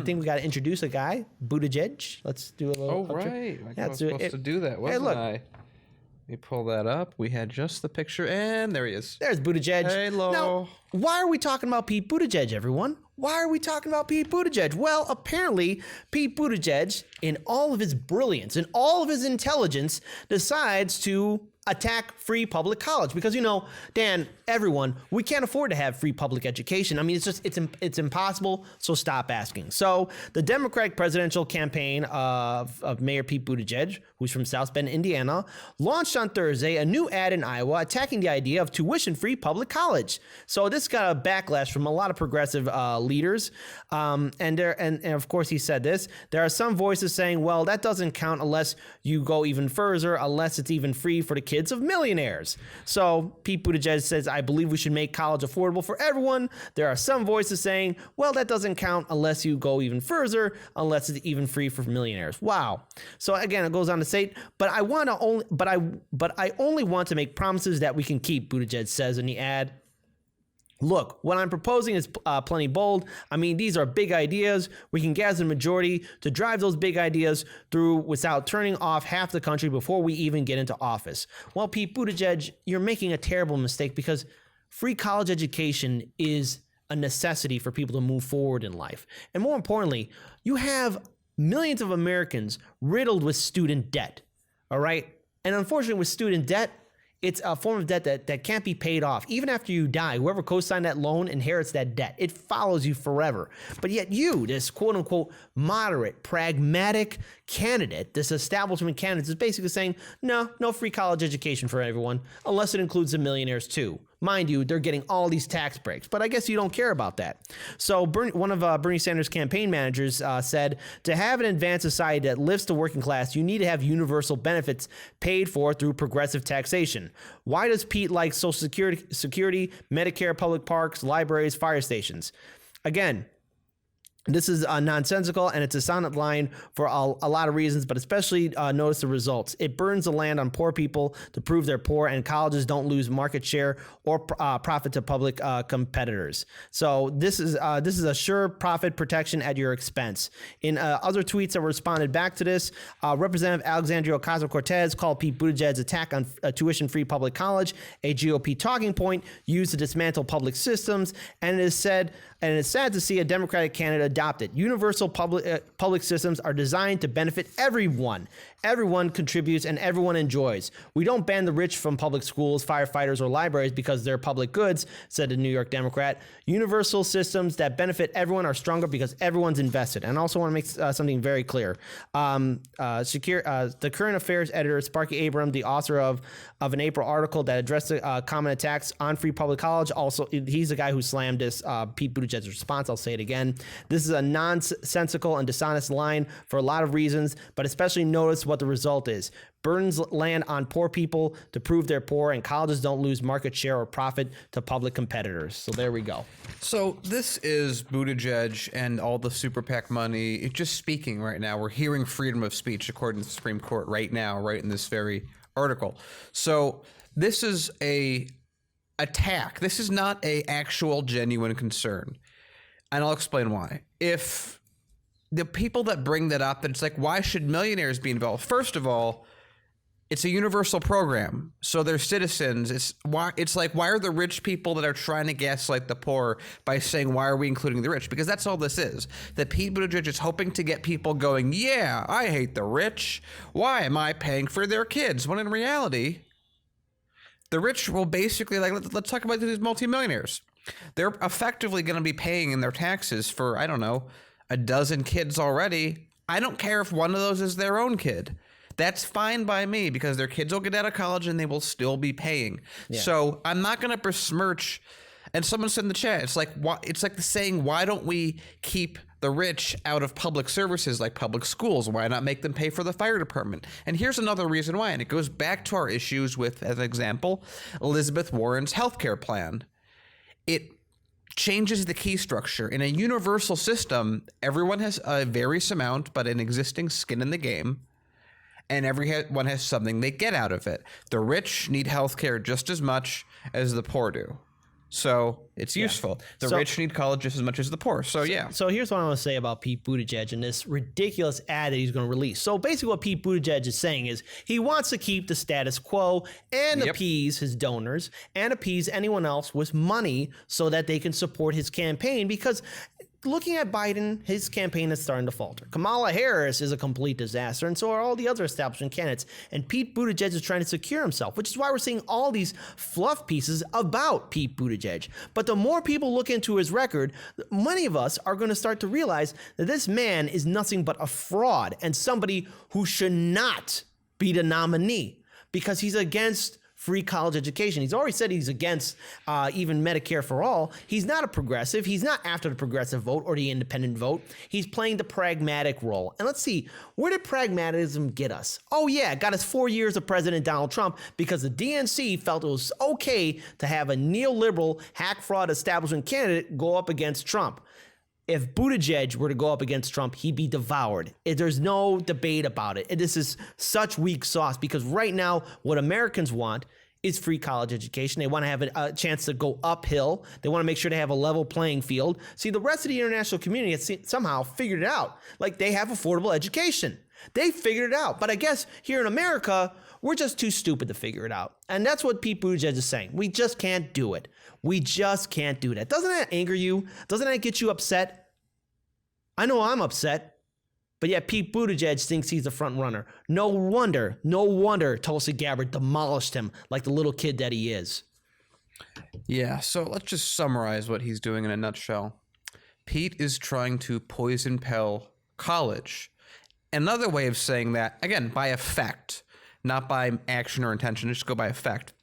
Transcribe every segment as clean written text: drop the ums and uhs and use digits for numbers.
I think we got to introduce a guy, Buttigieg. Let's do a little. Oh, right. I was supposed to do that, wasn't I? Let me pull that up. We had just the picture, and there he is. There's Buttigieg. Hello. Now, why are we talking about Pete Buttigieg, everyone? Why are we talking about Pete Buttigieg? Well, apparently, Pete Buttigieg, in all of his brilliance, in all of his intelligence, decides to attack free public college because, you know, Dan, everyone, we can't afford to have free public education. I mean, it's impossible. So stop asking. So the Democratic presidential campaign of Mayor Pete Buttigieg, who's from South Bend, Indiana, launched on Thursday a new ad in Iowa attacking the idea of tuition-free public college. So this got a backlash from a lot of progressive leaders. And of course, he said this. There are some voices saying, well, that doesn't count unless you go even further, unless it's even free for the kids of millionaires. So Pete Buttigieg says, I believe we should make college affordable for everyone. There are some voices saying, well, that doesn't count unless you go even further, unless it's even free for millionaires. Wow. So again, it goes on to say, I only want to make promises that we can keep, Buttigieg says in the ad. Look, what I'm proposing is plenty bold. I mean, these are big ideas. We can gather the majority to drive those big ideas through without turning off half the country before we even get into office. Well, Pete Buttigieg, you're making a terrible mistake because free college education is a necessity for people to move forward in life. And more importantly, you have millions of Americans riddled with student debt, all right? And unfortunately, with student debt, it's a form of debt that can't be paid off. Even after you die, whoever co-signed that loan inherits that debt. It follows you forever. But yet you, this quote-unquote moderate, pragmatic candidate, this establishment candidate, is basically saying, no free college education for everyone, unless it includes the millionaires too. Mind you, they're getting all these tax breaks, but I guess you don't care about that. So one of Bernie Sanders' campaign managers said, to have an advanced society that lifts the working class, you need to have universal benefits paid for through progressive taxation. Why does Pete like Social Security, Medicare, public parks, libraries, fire stations? Again, this is nonsensical, and it's a silent line for a lot of reasons, but especially notice the results. It burns the land on poor people to prove they're poor, and colleges don't lose market share or profit to public competitors. So this is a sure profit protection at your expense. In other tweets that responded back to this, Representative Alexandria Ocasio-Cortez called Pete Buttigieg's attack on tuition-free public college a GOP talking point used to dismantle public systems, and it is sad to see a Democratic candidate adopt it. Universal public systems are designed to benefit everyone. Everyone contributes and everyone enjoys. We don't ban the rich from public schools, firefighters, or libraries because they're public goods, said the New York Democrat. Universal systems that benefit everyone are stronger because everyone's invested. And I also want to make something very clear. The current affairs editor, Sparky Abram, the author of an April article that addressed the common attacks on free public college, also he's the guy who slammed this Pete Buttigieg's response. I'll say it again. This is a nonsensical and dishonest line for a lot of reasons, but especially notice what the result is. Burns land on poor people to prove they're poor, and colleges don't lose market share or profit to public competitors. So there we go. So this is Buttigieg and all the super PAC money. It's just speaking right now. We're hearing freedom of speech according to the Supreme Court right now, right in this very article. So this is a attack. This is not a actual genuine concern. And I'll explain why. If the people that bring that up, it's like, why should millionaires be involved? First of all, it's a universal program, so they're citizens. It's like, why are the rich people that are trying to gaslight the poor by saying, why are we including the rich? Because that's all this is. That Pete Buttigieg is hoping to get people going, yeah, I hate the rich. Why am I paying for their kids? When in reality, the rich will basically, like, let's talk about these multimillionaires. They're effectively going to be paying in their taxes for, I don't know, a dozen kids already. I don't care if one of those is their own kid. That's fine by me because their kids will get out of college and they will still be paying. Yeah. So I'm not going to besmirch. And someone said in the chat, it's like the saying, why don't we keep the rich out of public services like public schools? Why not make them pay for the fire department? And here's another reason why. And it goes back to our issues with, as an example, Elizabeth Warren's healthcare plan. It changes the key structure. In a universal system, everyone has a various amount, but an existing skin in the game. And everyone has something they get out of it. The rich need healthcare just as much as the poor do. So it's useful. The So- rich need college just as much as the poor. So yeah. So here's what I want to say about Pete Buttigieg and this ridiculous ad that he's going to release. So basically what Pete Buttigieg is saying is he wants to keep the status quo and appease his donors and appease anyone else with money so that they can support his campaign, because looking at Biden, his campaign is starting to falter. Kamala Harris is a complete disaster, and so are all the other establishment candidates. And Pete Buttigieg is trying to secure himself, which is why we're seeing all these fluff pieces about Pete Buttigieg. But the more people look into his record, many of us are going to start to realize that this man is nothing but a fraud and somebody who should not be the nominee, because he's against free college education. He's already said he's against even Medicare for all. He's not a progressive. He's not after the progressive vote or the independent vote. He's playing the pragmatic role. And let's see, where did pragmatism get us? Oh yeah, it got us 4 years of President Donald Trump, because the DNC felt it was okay to have a neoliberal hack fraud establishment candidate go up against Trump. If Buttigieg were to go up against Trump, he'd be devoured. There's no debate about it. This is such weak sauce, because right now what Americans want is free college education. They want to have a chance to go uphill. They want to make sure they have a level playing field. See, the rest of the international community has somehow figured it out. Like, they have affordable education. They figured it out. But I guess here in America, we're just too stupid to figure it out. And that's what Pete Buttigieg is saying. We just can't do it. We just can't do that. Doesn't that anger you? Doesn't that get you upset? I know I'm upset, but yet Pete Buttigieg thinks he's the front runner. No wonder Tulsi Gabbard demolished him like the little kid that he is. Yeah, so let's just summarize what he's doing in a nutshell. Pete is trying to poison pill college. Another way of saying that, again, by effect, not by action or intention, just go by effect.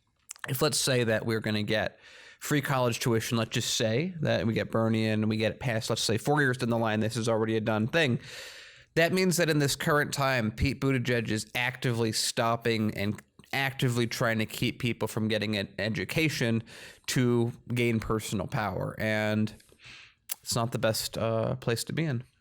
If let's say that we're going to get free college tuition, let's just say that we get Bernie in and we get it passed, let's say 4 years down the line, this is already a done thing. That means that in this current time, Pete Buttigieg is actively stopping and actively trying to keep people from getting an education to gain personal power. And it's not the best place to be in.